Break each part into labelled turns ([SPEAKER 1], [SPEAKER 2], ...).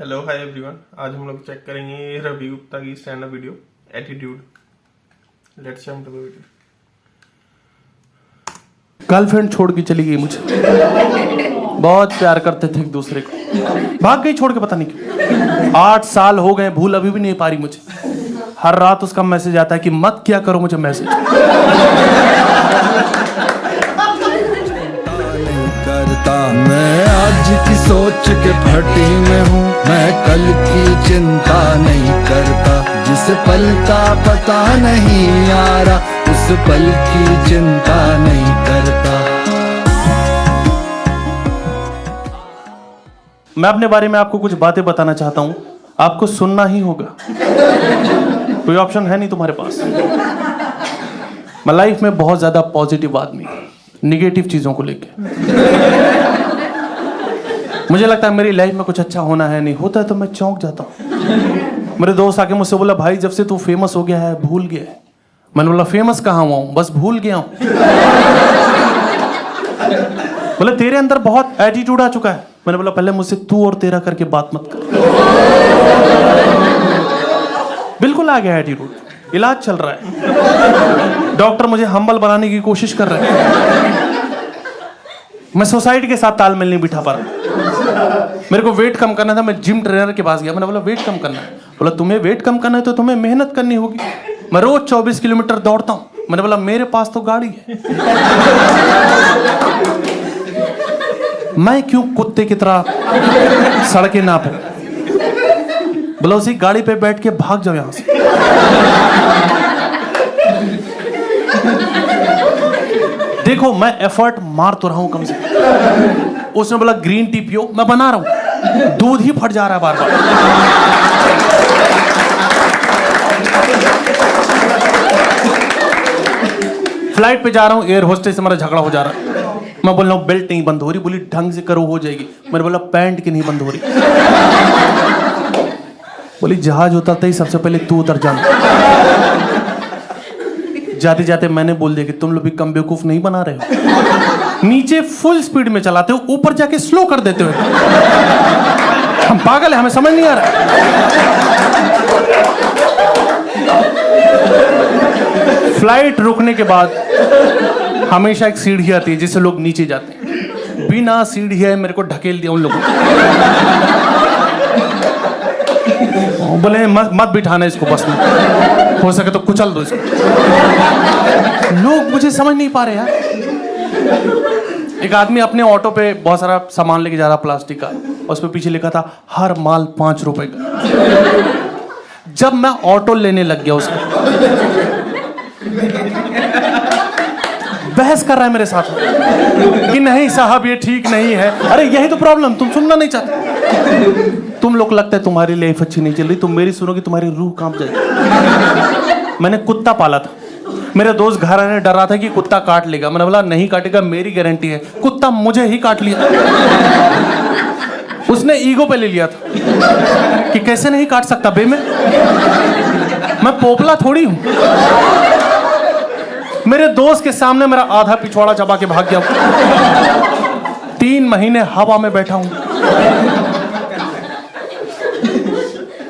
[SPEAKER 1] Hello hi everyone. आज हम लोग चेक करेंगे रवि गुप्ता की stand up video attitude. Let's jump to the video.
[SPEAKER 2] Girlfriend छोड़ के चली गई मुझे। बहुत प्यार करते थे एक दूसरे को, भाग गई छोड़ के, पता नहीं क्यों। 8 साल हो गए, भूल अभी भी नहीं पा रही मुझे। हर रात उसका मैसेज आता है कि मत क्या करो मुझे मैसेज।
[SPEAKER 3] करता मैं आज की सोच के फटी में हूँ, मैं कल की चिंता नहीं करता। जिस पल का पता नहीं आ रहा, उस पल की चिंता नहीं करता।
[SPEAKER 2] मैं अपने बारे में आपको कुछ बातें बताना चाहता हूँ, आपको सुनना ही होगा। कोई ऑप्शन है नहीं तुम्हारे पास। मैं लाइफ में बहुत ज्यादा पॉजिटिव आदमी, निगेटिव चीजों को लेके। मुझे लगता है मेरी लाइफ में कुछ अच्छा होना है, नहीं होता है तो मैं चौंक जाता हूँ। मेरे दोस्त आके मुझसे बोला, भाई जब से तू फेमस हो गया है भूल गया है। मैंने बोला फेमस कहाँ हुआ हूँ, बस भूल गया हूँ। बोले तेरे अंदर बहुत एटीट्यूड आ चुका है। मैंने बोला पहले मुझसे तू और तेरा करके बात मत कर। बिल्कुल आ गया एटीट्यूड, इलाज चल रहा है। डॉक्टर मुझे हम्बल बनाने की कोशिश कर रहे हैं। मैं सोसाइटी के साथ तालमेल नहीं बिठा पा रहा। मेरे को वेट कम करना था, मैं जिम ट्रेनर के पास गया। मैंने बोला वेट कम करना है। बोला तुम्हें वेट कम करना है तो तुम्हें मेहनत करनी होगी। मैं रोज 24 किलोमीटर दौड़ता हूं। मैंने बोला मेरे पास तो गाड़ी है, मैं क्यों कुत्ते की तरह सड़कें नापूं। बोला उसी गाड़ी पे बैठ के भाग जाओ यहां से। देखो मैं एफर्ट मार तो रहा हूं कम से कम। उसने बोला ग्रीन टी पियो, मैं बना रहा हूं, दूध ही फट जा रहा है बार बार। फ्लाइट पे जा रहा हूं, एयर होस्टेस से मेरा झगड़ा हो जा रहा है। मैं बोल रहा हूं बेल्ट नहीं बंद हो रही। बोली ढंग से करो हो जाएगी। मैंने बोला पैंट की नहीं बंद हो रही। बोली जहाज उतरते ही सबसे पहले तू उतर जाना। जाते जाते मैंने बोल दिया कि तुम लोग भी कम बेवकूफ नहीं बना रहे हो। नीचे फुल स्पीड में चलाते हो, ऊपर जाके स्लो कर देते हो। हम पागल हैं, हमें समझ नहीं आ रहा। फ्लाइट रुकने के बाद हमेशा एक सीढ़ी आती है जिससे लोग नीचे जाते हैं। बिना सीढ़ी है मेरे को ढकेल दिया उन लोगों ने। बोले मत बिठाना इसको बस में, हो सके तो कुचल दो इसको। लोग मुझे समझ नहीं पा रहे यार। एक आदमी अपने ऑटो पे बहुत सारा सामान लेके जा रहा प्लास्टिक का, उस पे पीछे लिखा था हर माल 5 रुपए का। जब मैं ऑटो लेने लग गया उसको, बहस कर रहा है मेरे साथ कि नहीं साहब ये ठीक नहीं है। अरे यही तो प्रॉब्लम, तुम सुनना नहीं चाहते। तुम लोग लगता है तुम्हारी लाइफ अच्छी नहीं चल रही, तुम मेरी सुनोगे तुम्हारी रूह कांप जाएगी। मैंने कुत्ता पाला था, मेरे दोस्त घर आने डर रहा था कि कुत्ता काट लेगा। मैंने बोला नहीं काटेगा, मेरी गारंटी है। कुत्ता मुझे ही काट लिया। उसने ईगो पे ले लिया था कि कैसे नहीं काट सकता बे, मैं पोपला थोड़ी हूं। मेरे दोस्त के सामने मेरा आधा पिछवाड़ा चबा के भाग गया। 3 महीने हवा में बैठा हूं।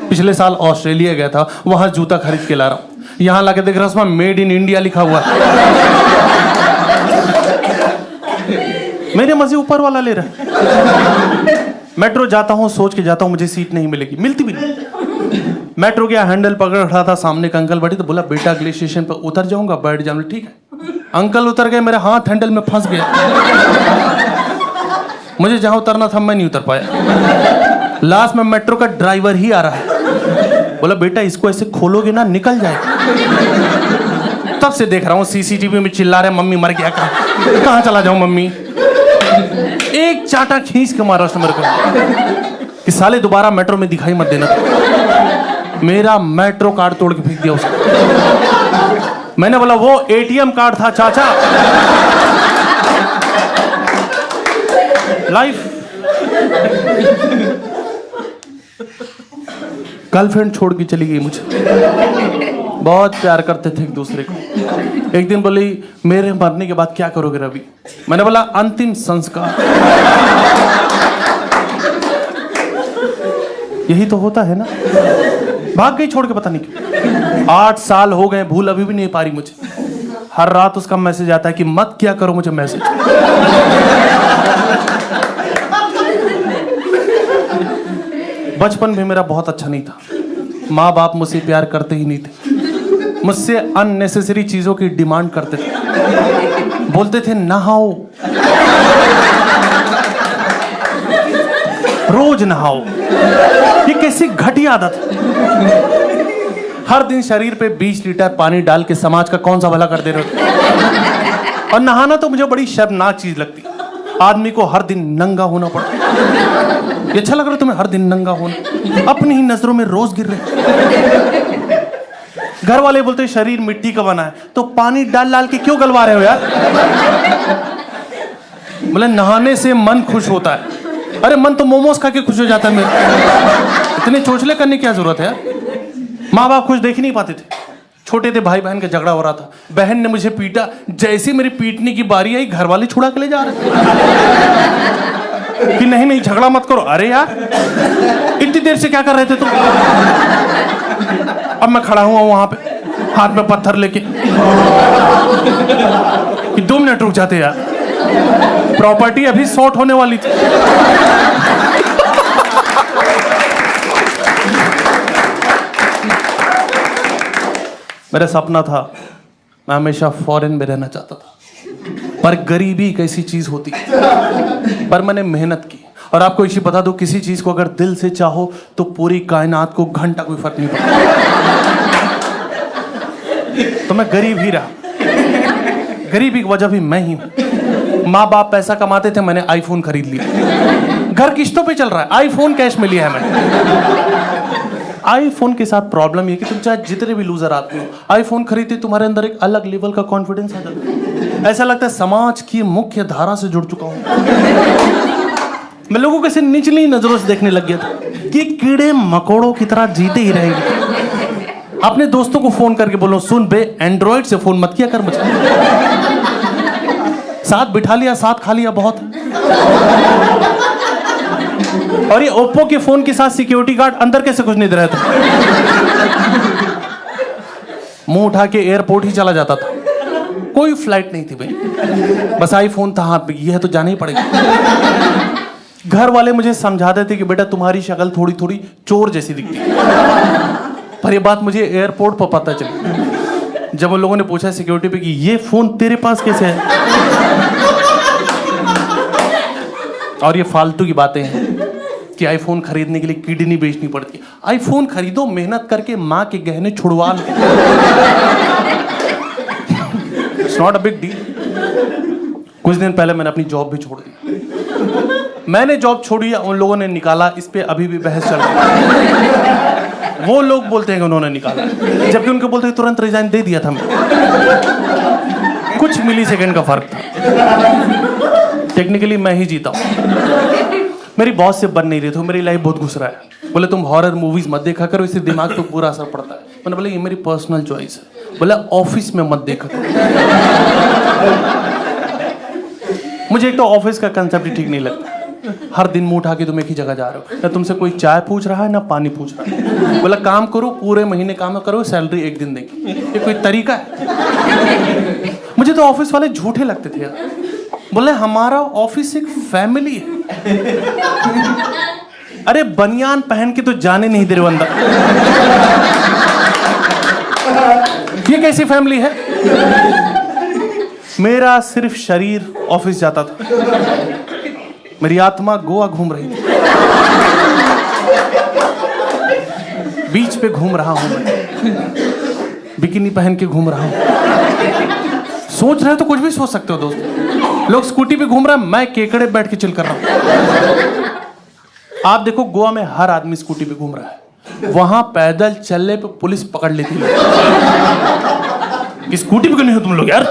[SPEAKER 2] पिछले साल ऑस्ट्रेलिया गया था, वहां जूता खरीद के ला रहा हूं। यहां लाके देख रहा हूं उसमें मेड इन इंडिया लिखा हुआ। मेरे मजे ऊपर वाला ले रहा है। मेट्रो जाता हूं, सोच के जाता हूं मुझे सीट नहीं मिलेगी, मिलती भी नहीं। मेट्रो के हैंडल पकड़ खड़ा था, सामने एक अंकल बैठे तो बोला बेटा अगले स्टेशन पर उतर जाऊंगा, बैठ जाऊंगा। ठीक है। अंकल उतर गए, मेरे हाथ हैंडल में फंस गया। मुझे जहां उतरना था मैं नहीं उतर पाया। लास्ट में मेट्रो का ड्राइवर ही आ रहा है, बोला बेटा इसको ऐसे खोलोगे ना निकल जाएगा। तब से देख रहा हूँ सीसीटीवी में चिल्ला रहे मम्मी मर गया, कहाँ चला जाऊं मम्मी। एक चाटा खींच के मारा उसने मेरे को कि साले दोबारा मेट्रो में दिखाई मत देना। मेरा मेट्रो कार्ड तोड़ के फेंक दिया उसने। मैंने बोला वो एटीएम कार्ड था चाचा। लाइफ। गर्लफ्रेंड छोड़ के चली गई मुझे। बहुत प्यार करते थे एक दूसरे को। एक दिन बोली मेरे मरने के बाद क्या करोगे रवि। मैंने बोला अंतिम संस्कार। यही तो होता है ना। भाग गई छोड़ के, पता नहीं क्यों। 8 साल हो गए, भूल अभी भी नहीं पा रही मुझे। हर रात उसका मैसेज आता है कि मत क्या करो मुझे मैसेज। बचपन भी मेरा बहुत अच्छा नहीं था। माँ बाप मुझसे प्यार करते ही नहीं थे, मुझसे अननेसेसरी चीजों की डिमांड करते थे। बोलते थे नहाओ, रोज नहाओ। ये कैसी घटिया आदत है। हर दिन शरीर पे 20 लीटर पानी डाल के समाज का कौन सा भला कर दे रहे हो। और नहाना तो मुझे बड़ी शर्मनाक चीज लगती। आदमी को हर दिन नंगा होना पड़ता। ये अच्छा लग रहा है तुम्हें हर दिन नंगा होना? अपनी ही नजरों में रोज गिर रहे। घर वाले बोलते शरीर मिट्टी का बना है, तो पानी डाल डाल के क्यों गलवा रहे हो यार? बोले नहाने से मन खुश होता है। अरे मन तो मोमोज खा के खुश हो जाता है मेरे। इतने चोचले करने की क्या जरूरत है यार? माँ बाप खुश देख ही नहीं पाते थे। छोटे थे, भाई बहन का झगड़ा हो रहा था, बहन ने मुझे पीटा। जैसे मेरी पीटने की बारी आई, घर वाले छुड़ा के ले जा रहे कि नहीं नहीं झगड़ा मत करो। अरे यार इतनी देर से क्या कर रहे थे तुम? अब मैं खड़ा हुआ वहां पे, हाथ में पत्थर लेके कि 2 मिनट रुक जाते यार, प्रॉपर्टी अभी सॉर्ट होने वाली थी। मेरा सपना था, मैं हमेशा फॉरेन में रहना चाहता था, पर गरीबी एक ऐसी चीज होती है। पर मैंने मेहनत की। और आपको एक चीज बता दूं, किसी चीज को अगर दिल से चाहो तो पूरी कायनात को घंटा कोई फर्क नहीं पड़ता। तो मैं गरीब ही रहा। गरीबी की वजह भी मैं ही हूं। माँ बाप पैसा कमाते थे, मैंने आईफोन खरीद लिया। घर किस्तों पे चल रहा है, आईफोन कैश में लिया है मैंने। आईफोन के साथ प्रॉब्लम ये कि तुम चाहे जितने भी लूजर आदमी हो, आईफोन खरीदते तुम्हारे अंदर एक अलग लेवल का कॉन्फिडेंस आ जाता है। ऐसा लगता है समाज की मुख्य धारा से जुड़ चुका हूं। मैं लोगों के से निचली नजरों से देखने लग गया था कि कीड़े मकोड़ों की तरह जीते ही रहेंगे। अपने दोस्तों को फोन करके बोलो, सुन बे एंड्रॉइड से फोन मत किया कर मुझे। साथ बिठा लिया, साथ खा लिया, बहुत। और ये ओप्पो के फोन के साथ सिक्योरिटी गार्ड अंदर कैसे कुछ नहीं दे रहा था। मुंह उठा के एयरपोर्ट ही चला जाता था। कोई फ्लाइट नहीं थी भाई, बस आईफोन था हाथ पे, यह तो जाना ही पड़ेगा। घर वाले मुझे समझाते थे कि बेटा तुम्हारी शक्ल थोड़ी थोड़ी चोर जैसी दिखती है, पर यह बात मुझे एयरपोर्ट पर पता चली जब उन लोगों ने पूछा सिक्योरिटी पे कि ये फोन तेरे पास कैसे है। और ये फालतू की बातें हैं कि आईफोन खरीदने के लिए किडनी बेचनी पड़ती है। आईफोन खरीदो, मेहनत करके माँ के गहने छुड़वा लो। It's not a big deal. कुछ दिन पहले मैंने अपनी जॉब भी छोड़ दी। मैंने जॉब छोड़ी, उन लोगों ने निकाला, इस पे अभी भी बहस चल रही है। वो लोग बोलते हैं कि उन्होंने निकाला, जबकि उनके बोलते हैं तुरंत रिजाइन दे दिया था मैं। कुछ मिली सेकेंड का फर्क था। टेक्निकली मैं ही जीता हूं। मेरी बॉस से बन नहीं रही थी, मेरी लाइफ बहुत घुस रहा है। बोले तुम हॉरर मूवीज मत देखा करो, इससे दिमाग पे पूरा असर पड़ता है। मैंने बोला ये मेरी पर्सनल चॉइस है। बोला ऑफिस में मत देखा करो। मुझे एक तो ऑफिस का कंसेप्ट ही ठीक नहीं लगता। हर दिन मुंह उठा के तुम एक ही जगह जा रहे हो, ना तुमसे कोई चाय पूछ रहा है ना पानी पूछ रहा है। बोला काम करो, पूरे महीने काम करो, सैलरी एक दिन देंगे। ये कोई तरीका है? मुझे तो ऑफिस वाले झूठे लगते थे यार। बोले हमारा ऑफिस एक फैमिली है। अरे बनियान पहन के तो जाने नहीं दे रहे अंदर। ये कैसी फैमिली है? मेरा सिर्फ शरीर ऑफिस जाता था, मेरी आत्मा गोवा घूम रही थी। बीच पे घूम रहा हूं मैं, बिकिनी पहन के घूम रहा हूं। सोच रहे हो तो कुछ भी सोच सकते हो दोस्त। लोग स्कूटी पे घूम रहा है, मैं केकड़े बैठ के चिल कर रहा हूं। आप देखो गोवा में हर आदमी स्कूटी पे घूम रहा है। वहां पैदल चलने पे पुलिस पकड़ लेती है कि स्कूटी पे क्यों नहीं हो तुम लोग यार।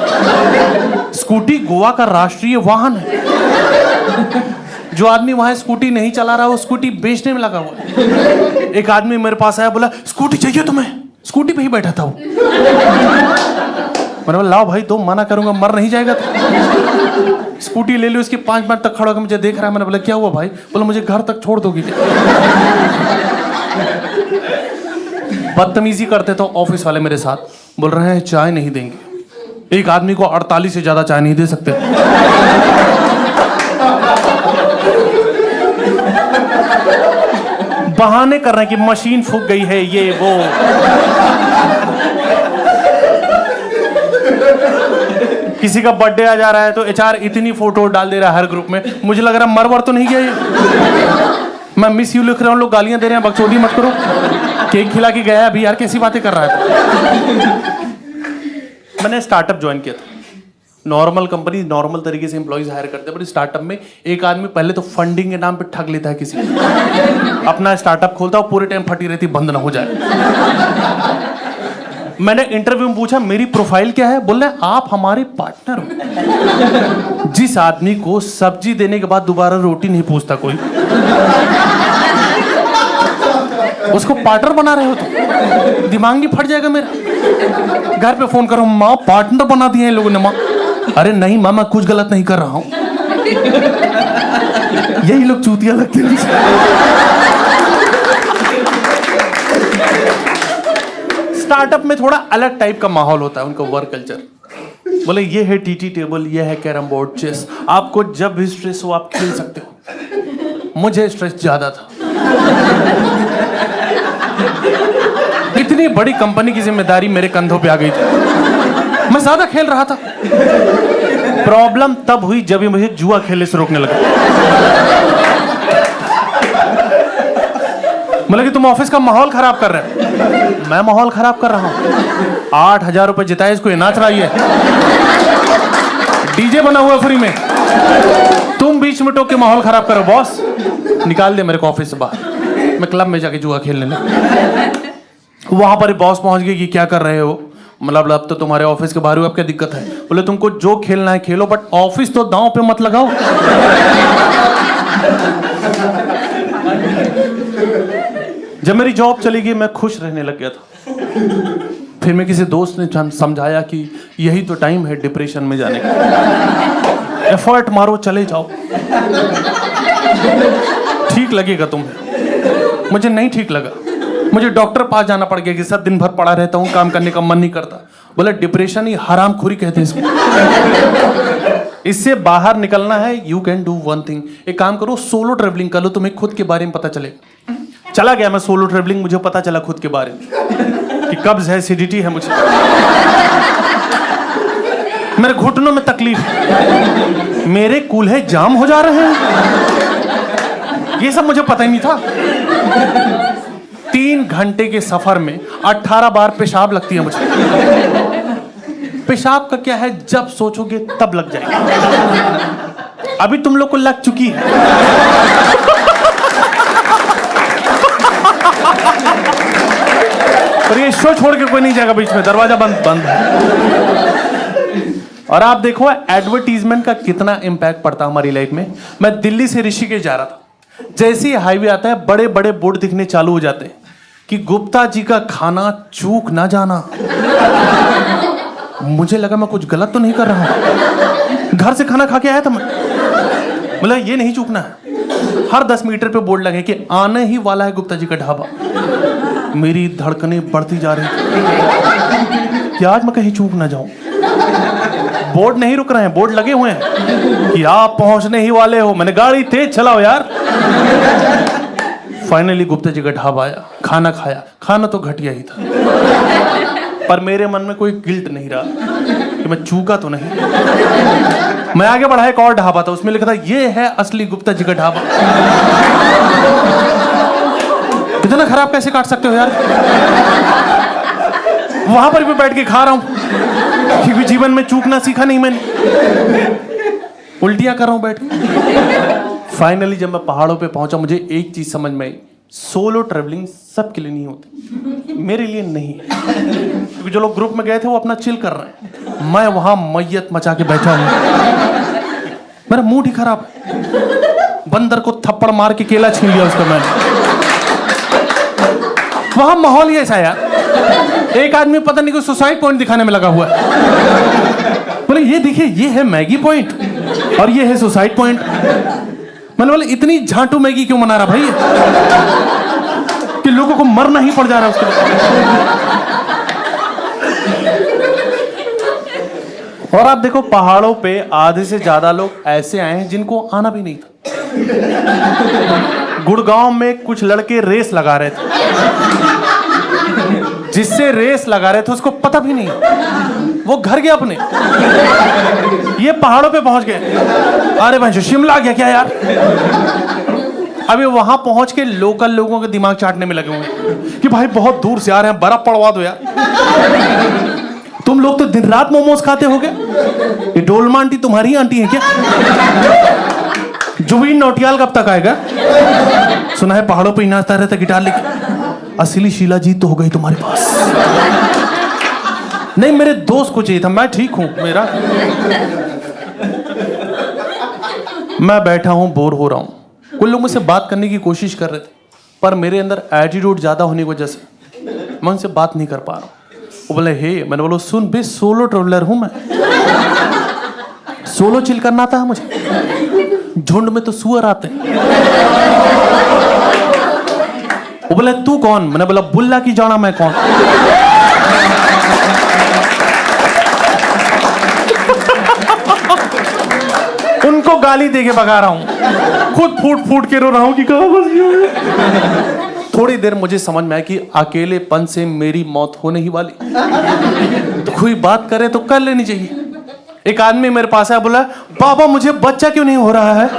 [SPEAKER 2] स्कूटी गोवा का राष्ट्रीय वाहन है। जो आदमी वहां स्कूटी नहीं चला रहा, वो स्कूटी बेचने में लगा हुआ है। एक आदमी मेरे पास आया, बोला स्कूटी चाहिए तुम्हें? स्कूटी पे ही बैठा था वो। मैंने बोला लाओ भाई, दो, मना करूंगा, मर नहीं जाएगा तो। स्कूटी ले ली, उसकी 5 मिनट तक खड़ा होकर मुझे देख रहा है। मैंने बोला क्या हुआ भाई? बोला मुझे घर तक छोड़ दोगी क्या? बदतमीजी करते तो ऑफिस वाले मेरे साथ बोल रहे हैं चाय नहीं देंगे। एक आदमी को 48 से ज्यादा चाय नहीं दे सकते। बहाने कर रहे हैं कि मशीन फूक गई है, ये वो। किसी का बर्थडे आ जा रहा है तो एचआर इतनी फोटो डाल दे रहा है हर ग्रुप में, मुझे लग रहा है मरवर तो नहीं गया ये। मैं मिस यू लिख रहा हूँ, लोग गालियां दे रहे हैं, बकचोदी मत करो। केक खिला के गया है अभी यार, कैसी बातें कर रहा है। मैंने स्टार्टअप ज्वाइन किया था। नॉर्मल कंपनी नॉर्मल तरीके से एम्प्लॉइज हायर करते हैं, पर स्टार्टअप में एक आदमी पहले तो फंडिंग के नाम पे ठग लेता है किसी को। अपना स्टार्टअप खोलता है, पूरे टाइम फटी रहती, बंद ना हो जाए। मैंने इंटरव्यू में पूछा मेरी प्रोफाइल क्या है, बोल रहे आप हमारे पार्टनर हो। जिस आदमी को सब्जी देने के बाद दोबारा रोटी नहीं पूछता कोई, उसको पार्टनर बना रहे हो तो दिमाग नहीं फट जाएगा मेरा। घर पे फोन करो, माँ पार्टनर बना दिए हैं लोगों ने। माँ अरे नहीं माँ, मैं कुछ गलत नहीं कर रहा हूं। यही लोग चूतिया लगते हैं। स्टार्टअप में थोड़ा अलग टाइप का माहौल होता है उनका वर्क कल्चर। बोले ये है टीटी टेबल, ये है कैरम बोर्ड, चेस, आपको जब भी स्ट्रेस हो आप खेल सकते हो। मुझे स्ट्रेस ज्यादा था। इतनी बड़ी कंपनी की जिम्मेदारी मेरे कंधों पे आ गई थी, मैं ज्यादा खेल रहा था। प्रॉब्लम तब हुई जब मुझे जुआ खेलने से रोकने लगा। बोले कि तुम ऑफिस का माहौल खराब कर रहे हैं। मैं माहौल खराब कर रहा हूं? 8,000 रुपए जिताए, इसको ये नाच रही है, डीजे बना हुआ फ्री में, तुम बीच में टोक के माहौल खराब करो। बॉस निकाल दे मेरे को ऑफिस से बाहर, मैं क्लब में जाके जुआ खेलने लगा। वहां पर बॉस पहुंच गए कि क्या कर रहे हो, मतलब अब तो तुम्हारे ऑफिस के बाहर हो, अब क्या दिक्कत है। बोले तुमको जो खेलना है खेलो, बट ऑफिस तो दांव पे मत लगाओ। जब मेरी जॉब चली गई मैं खुश रहने लग गया था। फिर मैं किसी दोस्त ने समझाया कि यही तो टाइम है डिप्रेशन में जाने का, एफर्ट मारो, चले जाओ, ठीक लगेगा तुम्हें। मुझे नहीं ठीक लगा, मुझे डॉक्टर पास जाना पड़ गया कि सर दिन भर पड़ा रहता हूँ, काम करने का मन नहीं करता। बोले डिप्रेशन ही हरामखोरी कहते हैं इसको। इससे बाहर निकलना है, you can do one thing, एक काम करो सोलो ट्रेवलिंग कर लो, तुम्हें खुद के बारे में पता चलेगा। चला गया मैं सोलो ट्रेवलिंग, मुझे पता चला खुद के बारे में कि कब्ज है, एसिडिटी है, मुझे मेरे घुटनों में तकलीफ, मेरे कूल्हे जाम हो जा रहे हैं, ये सब मुझे पता ही नहीं था। 3 घंटे के सफर में 18 बार पेशाब लगती है मुझे। पेशाब का क्या है, जब सोचोगे तब लग जाएगी। अभी तुम लोग को लग चुकी है। और ये शो छोड़ के कोई नहीं जाएगा, बीच में दरवाजा बंद है। और आप देखो एडवर्टीजमेंट का कितना इंपैक्ट पड़ता है हमारी लाइफ में। मैं दिल्ली से ऋषिकेश जा रहा था, जैसे ही हाईवे आता है बड़े बड़े बोर्ड दिखने चालू हो जाते हैं कि गुप्ता जी का खाना चूक ना जाना। मुझे लगा मैं कुछ गलत तो नहीं कर रहा हूं, घर से खाना खा के आया था मैं, बोला ये नहीं चूकना है। हर 10 मीटर पे बोर्ड लगे कि आने ही वाला है गुप्ता जी का ढाबा। मेरी धड़कनें बढ़ती जा रही कि आज मैं कहीं चूक ना जाऊं। बोर्ड नहीं रुक रहे हैं, बोर्ड लगे हुए हैं कि आप पहुंचने ही वाले हो। मैंने गाड़ी तेज चलाओ यार। फाइनली गुप्ता जी का ढाबा आया, खाना खाया, खाना तो घटिया ही था, पर मेरे मन में कोई गिल्ट नहीं रहा कि मैं चूका तो नहीं। मैं आगे बढ़ा, एक और ढाबा था, उसमें लिखा था ये है असली गुप्ता जी का ढाबा। इतना खराब कैसे काट सकते हो यार। वहां पर भी बैठ के खा रहा हूं क्योंकि जीवन में चूकना सीखा नहीं मैंने, उल्टियां कर रहा हूं बैठ के। फाइनली जब मैं पहाड़ों पे पहुंचा, मुझे एक चीज समझ में आई, सोलो ट्रैवलिंग सबके लिए नहीं होती, मेरे लिए नहीं है। क्योंकि जो लोग ग्रुप में गए थे वो अपना चिल कर रहे हैं, मैं वहां मैयत मचा के बैठा हूं। मेरा मूड ही खराब है। बंदर को थप्पड़ मार के केला छीन लिया उसका मैंने। वहां माहौल ही ऐसा यार। एक आदमी पता नहीं कोई सुसाइड पॉइंट दिखाने में लगा हुआ है। बोले ये देखिए, ये है मैगी पॉइंट और ये है सुसाइड पॉइंट। मैंने बोले इतनी झांटू मैगी क्यों मना रहा भाई कि लोगों लोगों को मरना ही पड़ जा रहा है उसके लिए। और आप देखो पहाड़ों पे आधे से ज्यादा लोग ऐसे आए हैं जिनको आना भी नहीं था। गुड़गांव में कुछ लड़के रेस लगा रहे थे, जिससे रेस लगा रहे थे उसको पता भी नहीं, वो घर गया अपने, ये पहाड़ों पे पहुंच गए। अरे भाई शिमला आ गया क्या यार। अभी वहां पहुंच के लोकल लोगों के दिमाग चाटने में लगे हुए कि भाई बहुत दूर से आ रहे हैं, बर्फ पड़वा दो यार। तुम लोग तो दिन रात मोमोज खाते होगे, ये डोलमा आंटी तुम्हारी आंटी है क्या? जुबीन नौटियाल कब तक आएगा? सुना है पहाड़ों पे ही नाचता रहता गिटार लेके। असली शीला जीत तो हो गई तुम्हारे पास। नहीं, मेरे दोस्त को चाहिए था, मैं ठीक हूं मेरा। मैं बैठा हूं, बोर हो रहा हूं, कुछ लोग मुझसे बात करने की कोशिश कर रहे थे, पर मेरे अंदर एटीट्यूड ज्यादा होने की वजह से मैं उनसे बात नहीं कर पा रहा हूं। वो बोले हे, मैंने बोला सुन बे, सोलो ट्रेवलर हूं मैं, सोलो चिल करना आता है मुझे, झुंड में तो सुअर आते हैं। वो बोले तू कौन? मैंने बोला बुल्ला की जाना मैं कौन। उनको गाली देके भगा रहा हूं, खुद फूट फूट के रो रहा हूं कि कहां फंस गया। थोड़ी देर मुझे समझ में आया कि अकेलेपन से मेरी मौत होने ही वाली, तो कोई बात करे तो कर लेनी चाहिए। एक आदमी मेरे पास आया, बोला बाबा मुझे बच्चा क्यों नहीं हो रहा है?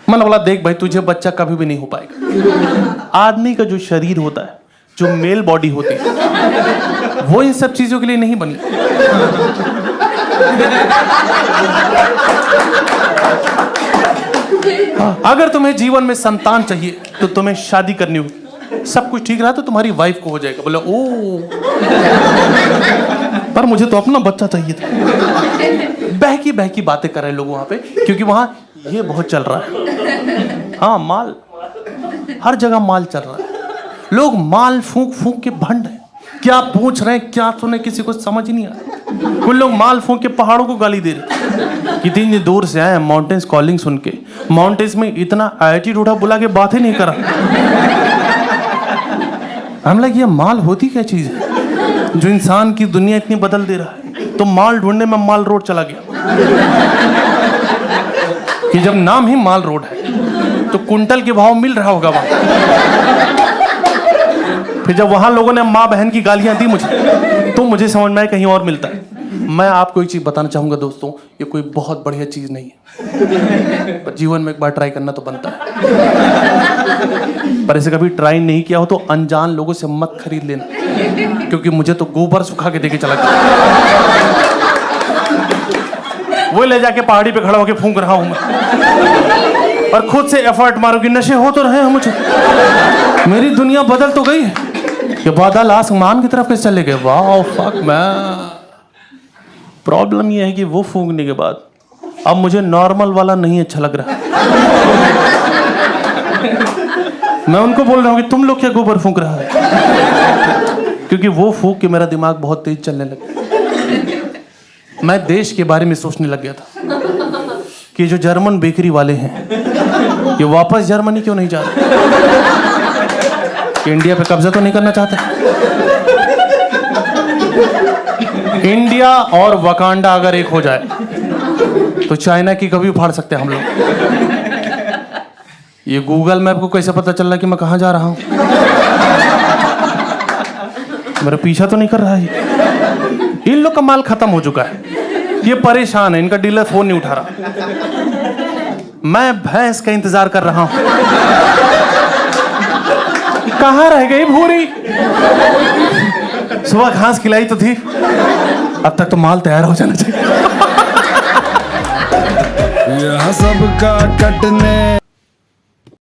[SPEAKER 2] मैंने बोला देख भाई, तुझे बच्चा कभी भी नहीं हो पाएगा। आदमी का जो शरीर होता है, जो मेल बॉडी होती है, वो इन सब चीजों के लिए नहीं बनी। अगर तुम्हें जीवन में संतान चाहिए तो तुम्हें शादी करनी होगी। सब कुछ ठीक रहा तो तुम्हारी वाइफ को हो जाएगा। बोला ओ, पर मुझे तो अपना बच्चा चाहिए था। बहकी बहकी बातें कर रहे लोग वहां पे, क्योंकि वहां ये बहुत चल रहा है। हाँ, माल, हर जगह माल चल रहा है। लोग माल फूंक फूंक के भंड है। क्या पूछ रहे हैं, क्या सुने, किसी को समझ ही नहीं आ रहा। कुछ लोग माल फूंक के पहाड़ों को गाली दे रहे। कितनी दूर से आए, माउंटेन्स कॉलिंग सुन के। माउंटेन्स में इतना एटीट्यूड उठा, बुला के बात ही नहीं करा। हम लगे ये माल होती क्या चीज है जो इंसान की दुनिया इतनी बदल दे रहा है। तो माल ढूंढने में माल रोड चला गया कि जब नाम ही माल रोड है तो कुंटल के भाव मिल रहा होगा वहां। फिर जब वहां लोगों ने माँ बहन की गालियां दी मुझे, तो मुझे समझ में आया कहीं और मिलता है। मैं आपको एक चीज बताना चाहूंगा दोस्तों, ये कोई बहुत बढ़िया चीज नहीं है, पर जीवन में एक बार ट्राई करना तो बनता है। पर ऐसे कभी ट्राई नहीं किया हो तो अनजान लोगों से मत खरीद लेना, क्योंकि मुझे तो गोबर सुखा के देके चला गया। वो ले जाके पहाड़ी पे खड़ा होके फूंक रहा हूं मैं, और खुद से एफर्ट मारो कि नशे हो तो रहे हैं मुझे। मेरी दुनिया बदल तो गई है कि बादल आसमान की तरफ कैसे चले गए। वाह फक मैन। प्रॉब्लम ये है कि वो फूंकने के बाद अब मुझे नॉर्मल वाला नहीं अच्छा लग रहा। मैं उनको बोल रहा हूँ कि तुम लोग क्या गोबर फूंक रहा है, क्योंकि वो फूंक के मेरा दिमाग बहुत तेज चलने लगा। मैं देश के बारे में सोचने लग गया था कि जो जर्मन बेकरी वाले हैं ये वापस जर्मनी क्यों नहीं जा रहे, कि इंडिया पे कब्जा तो नहीं करना चाहते। इंडिया और वकांडा अगर एक हो जाए तो चाइना की कभी उखाड़ सकते हैं हम लोग। ये गूगल मैप को कैसे पता चल रहा है कि मैं कहां जा रहा हूं? मेरा पीछा तो नहीं कर रहा है। इन लोग का माल खत्म हो चुका है, ये परेशान है, इनका डीलर फोन नहीं उठा रहा। मैं भैंस का इंतजार कर रहा हूं, कहां रह गई भूरी? सुबह घास खिलाई तो थी, अब तक तो माल तैयार हो जाना चाहिए।
[SPEAKER 3] यह सबका कटने